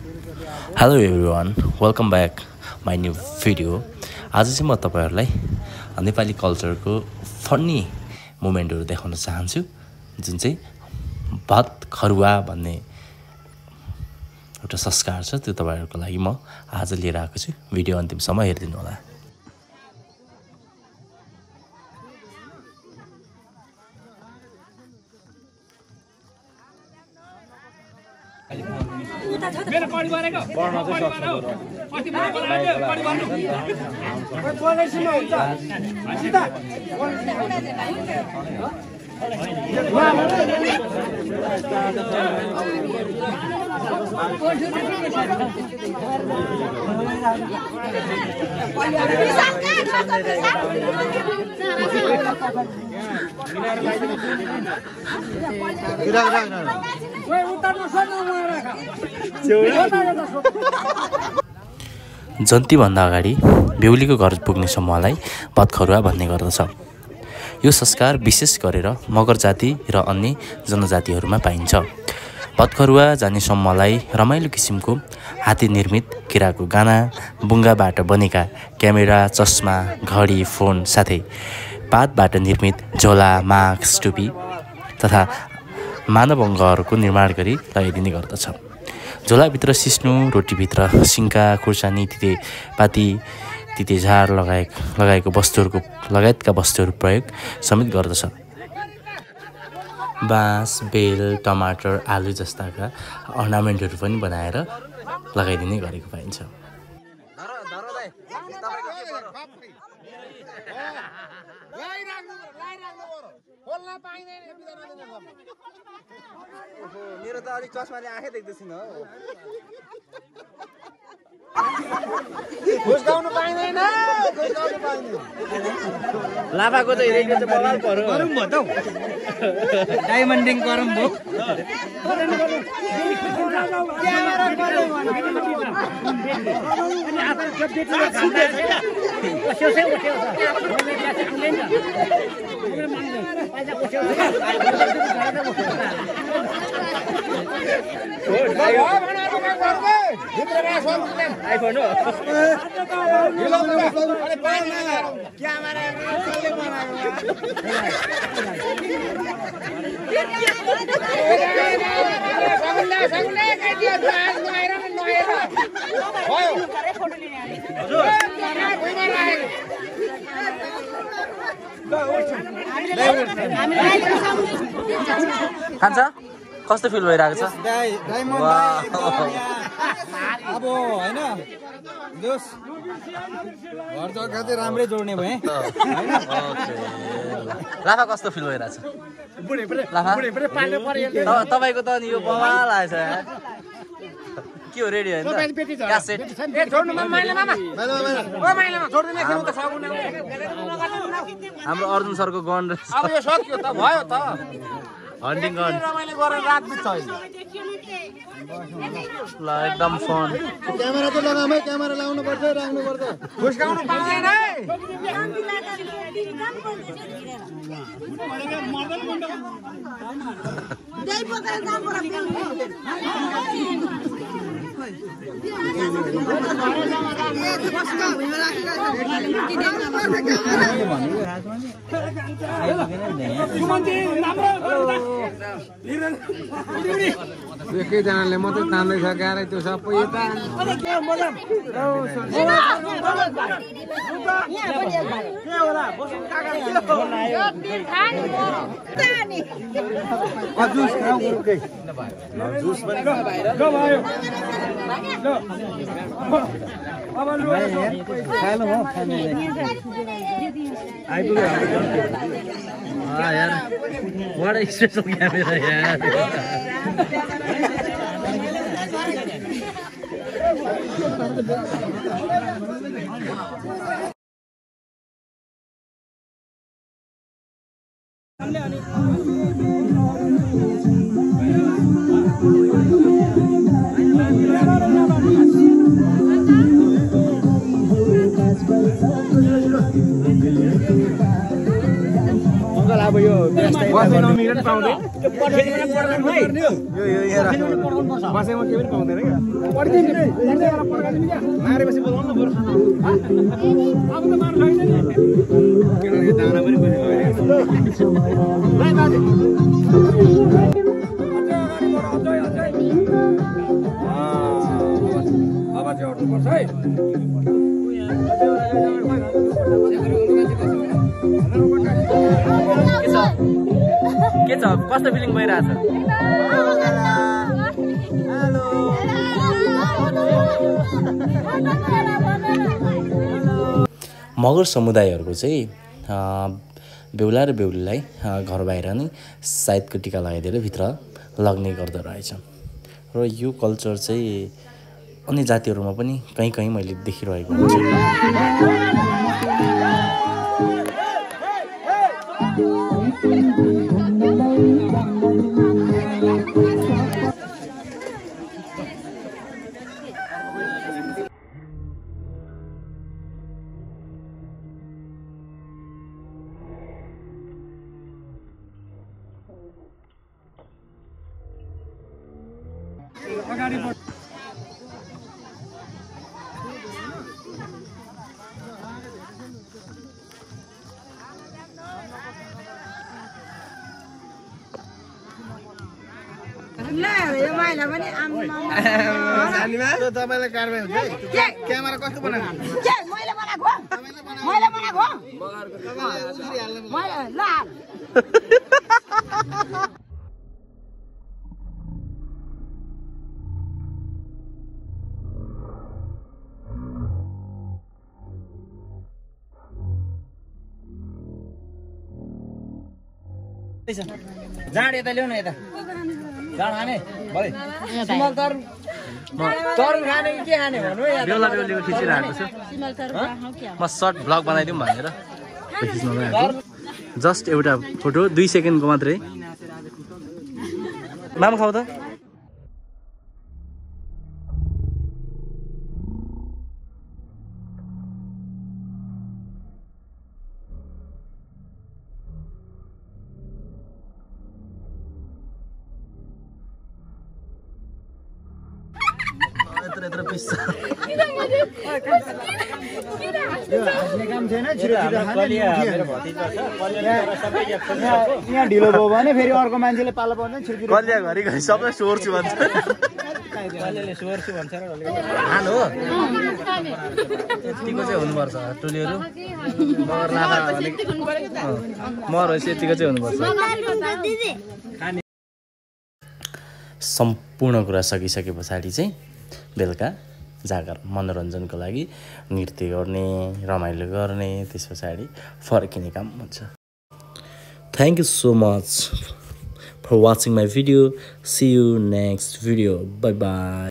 Hello everyone, welcome back my new video. आज चाहिँ म तपाईहरुलाई नेपाली कल्चरको फन्नी मोमेन्टहरु देखाउन चाहन्छु जुन चाहिँ भात खरुवा भन्ने एउटा संस्कार छ त्यो तपाईहरुको लागि म आज लिएर आएको छु भिडियो अन्तिमसम्म हेर्दिनु होला मेरो परिवारको बढ्न चाहिँ सक्छ अस्ति म बनाए परिवारको कोही पोलिसीमा हुन्छ सीधा जन्ती भन्दा अगाडि बेहुलीको घर पुग्ने समूहलाई भातखरुवा भन्ने गर्दछ। यो संस्कार विशेष गरेर मगर जाति र अन्य जनजातिहरुमा पाइन्छ। भातखरुवा जाने समूहलाई रमाइलो किसिमको हाते निर्मित किराको गाना, बुङ्गाबाट बनेका क्यामेरा, चस्मा, घडी, फोन साथै पातबाट निर्मित झोला, मास्क, टोपी तथा मानव अङ्गहरूको निर्माण गरी लगाइदिने गर्दछ। झोलाभित्र सिस्नु, रोटीभित्र सिङ्का, खुर्सानी, तितेपाती, तितेझार लगाएका वस्तुहरू प्रयोग समेत गर्दछ। बाँस, बेल, टमाटर, आलु जस्ताका अर्नामेन्टहरू पनि बनाएर लगाइदिने गरेको पाइन्छ। मेरो त अलिक चस्माले आँखै देख्दैछिन हो घुस्काउनु पाइँदैन लाभाको चाहिँ रेडियो चाहिँ बवाल पर्यो गरौँ भयो त डायमन्डिङ गरौँ भयो खान्छ कस्तो फिल भइरहेको छ अब हैन जोस घर जग्गा चाहिँ राम्रै जोड्ने भए हैन लाफा कस्तो फिल भइरहेछ तपाईको त नि यो बवाल आएछ के हो रेडी हैन क्यासेट ए छोड्नु मामा ओ माइलामा छोड्दिन खेल्नु त सगुन हाम्रो अर्जुन सरको गन अब यो सक्यो त भयो त हन्टिङ गन रमाइलो गरेर रात बित्छ अहिले ल एकदम फन क्यामेरा त लगामै क्यामेरा लाउनु पर्छ राख्नु पर्छ घुस्काउनु पाउँदैन है एकैजनाले मात्रै तान्दैछ गाह्रै त्यो सबै यता यार what a special camera यार अब यो बसेमा मिनेट पाउँदैन यो पठेर पर्दैन है यो यहाँ बसेमा के पनि पाउँदैन के मारेपछि बोलाउनु पर्छ अब त मार छैन नि किनभने दाना पनि बढी ल बाजे अब चाहिँ उठ्नुपर्छ है के छ कस्तो फिलिङ भइरहेछ मगर समुदायहरूको चाहिँ बेहुला र बेहुलीलाई घर बाहिर नै सायदको टिका लगाइदिएर भित्र लग्ने गर्दो रहेछ र यो कल्चर चाहिँ अन्य जातिहरूमा पनि कहीँ कहीँ मैले देखिरहेको हुन्छु अगाडि बढ ल यो माइला पनि सालीमा तपाईलाई कारबाही हुन्छ है क्यामेरा कस्तो बनाएको के मैले बनाएको मैले बनाएको ल जाँड यता ल्याउन यता जाँड खाने भरे सिमल तरुन तरुन खाने कि के खाने भन्नु है बेहुला बेहुलीको खिचिरहेको छु म सर्ट भ्लग बनाइदिउँ भनेर खिच्न लगाएको जस्ट एउटा फोटो 2 सेकेन्डको मात्रै माम खाऊ त यत्रो पिस्छ काम छैन छिटो छिटो खाने यहाँ ढिलो भयो भने फेरि अर्को मान्छेले पालो पर्दैन छिटो छिटो कलिया घरि सबै सोर्छु भन्छ कहिलेले सोर्छु भन्छ र खानु हो यतिको चाहिँ हुनुपर्छ टोलीहरू मगर लाखा मर होस् यतिको चाहिँ हुनुपर्छ सम्पूर्ण कुरा सकिसके पछाडि चाहिँ बेलुका जागर मनोरञ्जनको लागि नृत्य गर्ने रमाइलो गर्ने त्यस पछाडि फर्किने काम हुन्छ thank you so much for watching my video see you next video bye by